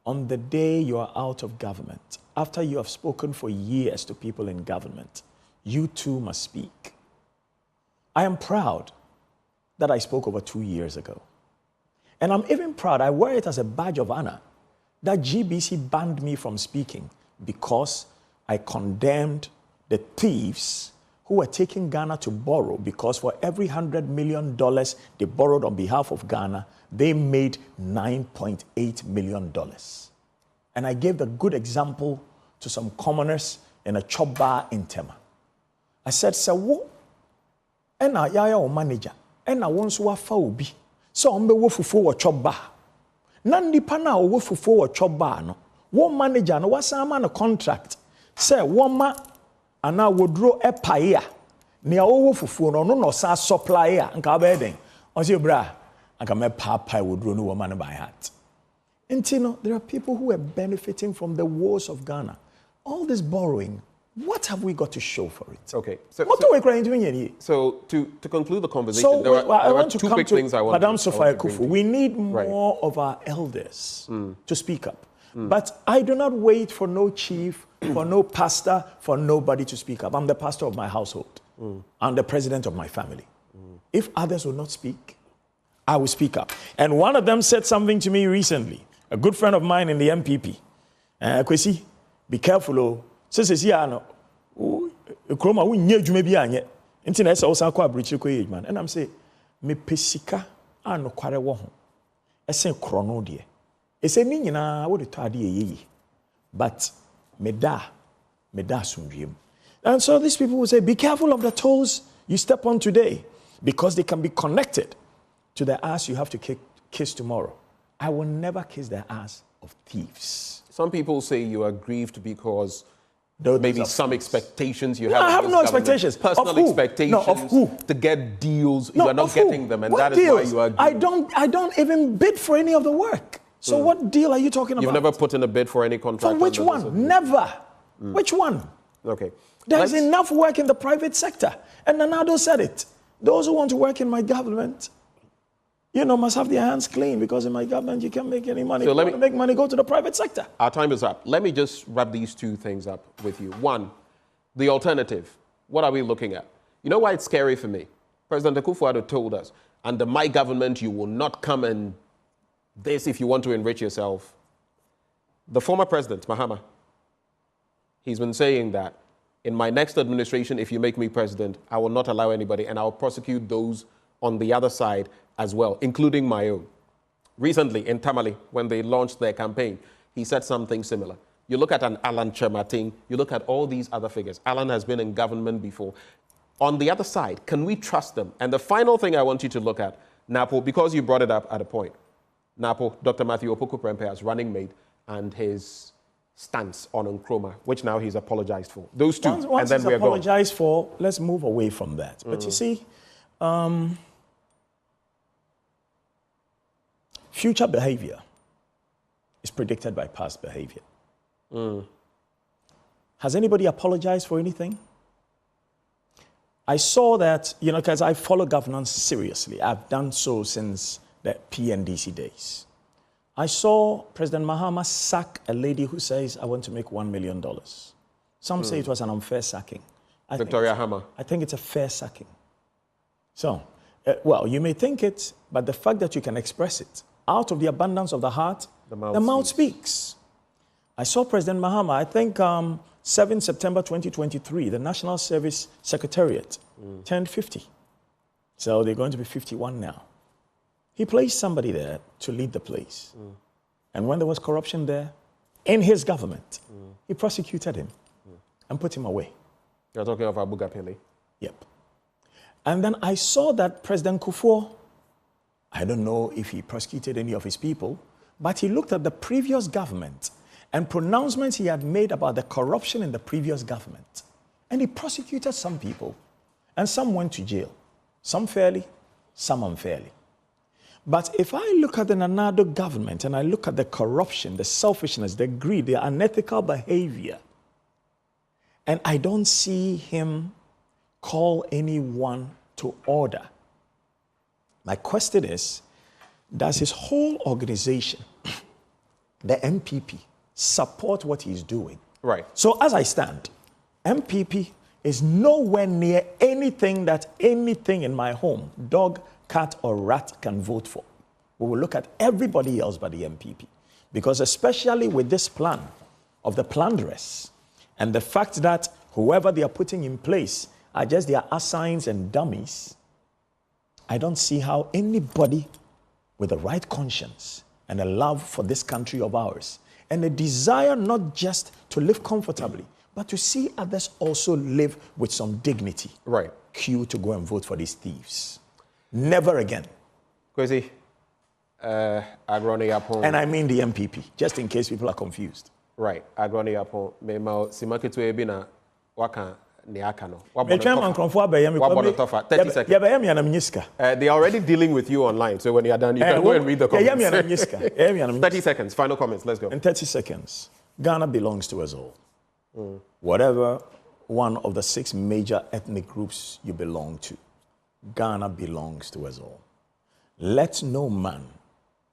on the day you are out of government, after you have spoken for years to people in government, you too must speak. I am proud that I spoke over 2 years ago. And I'm even proud, I wear it as a badge of honor, that GBC banned me from speaking because I condemned the thieves who were taking Ghana to borrow, because for every $100 million they borrowed on behalf of Ghana, they made $9.8 million. And I gave the good example to some commoners in a chop bar in Tema. I said, "Sawo, ena yaya o manager, ena wonso wa fa obi. So ombe wo fufu wo chop bar. Na nipa na wo fufu wo chop bar no. Wo manager no wasama no contract. Say wo ma ana wodro epae a ne a wo fufu no sa supply a nka ba eden. On say bra, anka me papa wodro no wo ma no by heart." Intino, there are people who are benefiting from the woes of Ghana. All this borrowing, what have we got to show for it? Okay. So to conclude the conversation, there are two big things I want Madame to Sophia Akufo. We need more of our elders to speak up. But I do not wait for no chief, for no pastor, for nobody to speak up. I'm the pastor of my household. I'm the president of my family. If others will not speak, I will speak up. And one of them said something to me recently. A good friend of mine in the MPP. Kwasi, be careful, oh. Says, yeah, no. Kroma, we knew you may be on it. Internet also quite breach man. And I'm saying, me pesika, I no quite a woman. I say, chrono dear. I say, Nina, what a tardy ye. But me da sumbium. And so these people will say, be careful of the toes you step on today, because they can be connected to the ass you have to kiss tomorrow. I will never kiss the ass of thieves. Some people say you are grieved because maybe some expectations you have. I have no expectations. Personal expectations. No, of who? To get deals. No, you are not getting them, and what that deals? is why you are grieved. I don't even bid for any of the work. So what deal are you talking about? You've never put in a bid for any contract? For which one? Never. Which one? Okay. There's enough work in the private sector. And Nanado said it. Those who want to work in my government, must have their hands clean, because in my government you can't make any money. So if you want to make money, go to the private sector. Our time is up. Let me just wrap these two things up with you. One, the alternative. What are we looking at? You know why it's scary for me? President Akufo-Addo told us, under my government, you will not come and this if you want to enrich yourself. The former president, Mahama, he's been saying that in my next administration, if you make me president, I will not allow anybody, and I'll prosecute those on the other side as well, including my own. Recently, in Tamale, when they launched their campaign, he said something similar. You look at an Alan Chemating, you look at all these other figures. Alan has been in government before. On the other side, can we trust them? And the final thing I want you to look at, Napo, because you brought it up at a point, Napo, Dr. Matthew Opoku-Prempeh as running mate, and his stance on Nkrumah, which now he's apologized for. Those two, once and then he's we're going. apologized for, let's move away from that. But you see, future behavior is predicted by past behavior. Has anybody apologized for anything? I saw that, because I follow governance seriously. I've done so since the PNDC days. I saw President Mahama sack a lady who says, I want to make $1 million. Some say it was an unfair sacking. Victoria Hammer. I think it's a fair sacking. So, well, you may think it, but the fact that you can express it, out of the abundance of the heart, the mouth speaks. I saw President Mahama, I think 7 September 2023, the National Service Secretariat turned 50. So they're going to be 51 now. He placed somebody there to lead the place. And when there was corruption there, in his government, he prosecuted him and put him away. You're talking of Abu Gapele? Yep. And then I saw that President Kufuor, I don't know if he prosecuted any of his people, but he looked at the previous government and pronouncements he had made about the corruption in the previous government. And he prosecuted some people, and some went to jail. Some fairly, some unfairly. But if I look at the Nana Addo government and I look at the corruption, the selfishness, the greed, the unethical behavior, and I don't see him call anyone to order, my question is, does his whole organization, the MPP, support what he's doing? Right. So as I stand, MPP is nowhere near anything that anything in my home, dog, cat, or rat can vote for. We will look at everybody else but the MPP. Because especially with this plan of the plunderers and the fact that whoever they are putting in place are just their assigns and dummies, I don't see how anybody with a right conscience and a love for this country of ours and a desire not just to live comfortably, but to see others also live with some dignity. Right. Queue to go and vote for these thieves. Never again. Kwasi, Agroni Yapon. And I mean the MPP, just in case people are confused. Right. Agroni Yapon. Mema simakitu ebina waka niakano. 30 seconds. They are already dealing with you online, so when you are done, you can go and read the comments. 30 seconds. Final comments. Let's go. In 30 seconds, Ghana belongs to us all. Whatever one of the 6 major ethnic groups you belong to, Ghana belongs to us all. Let no man,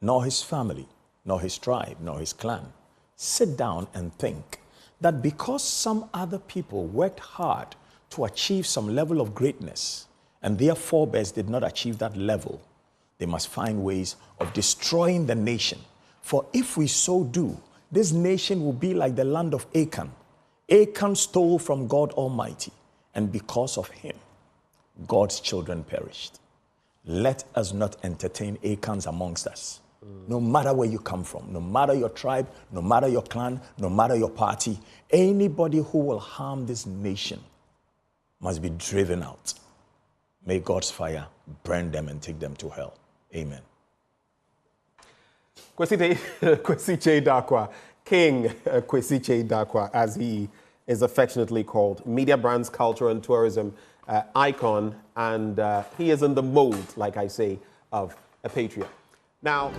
nor his family, nor his tribe, nor his clan, sit down and think that because some other people worked hard to achieve some level of greatness and their forebears did not achieve that level, they must find ways of destroying the nation. For if we so do, this nation will be like the land of Achan. Achan stole from God Almighty, and because of him, God's children perished. Let us not entertain Achans amongst us. No matter where you come from, no matter your tribe, no matter your clan, no matter your party, anybody who will harm this nation must be driven out. May God's fire burn them and take them to hell. Amen. Kwasi Kyei Darkwa, King Kwasi Kyei Darkwa, as he is affectionately called, media brands, culture and tourism icon, and he is in the mold, like I say, of a patriot. Now,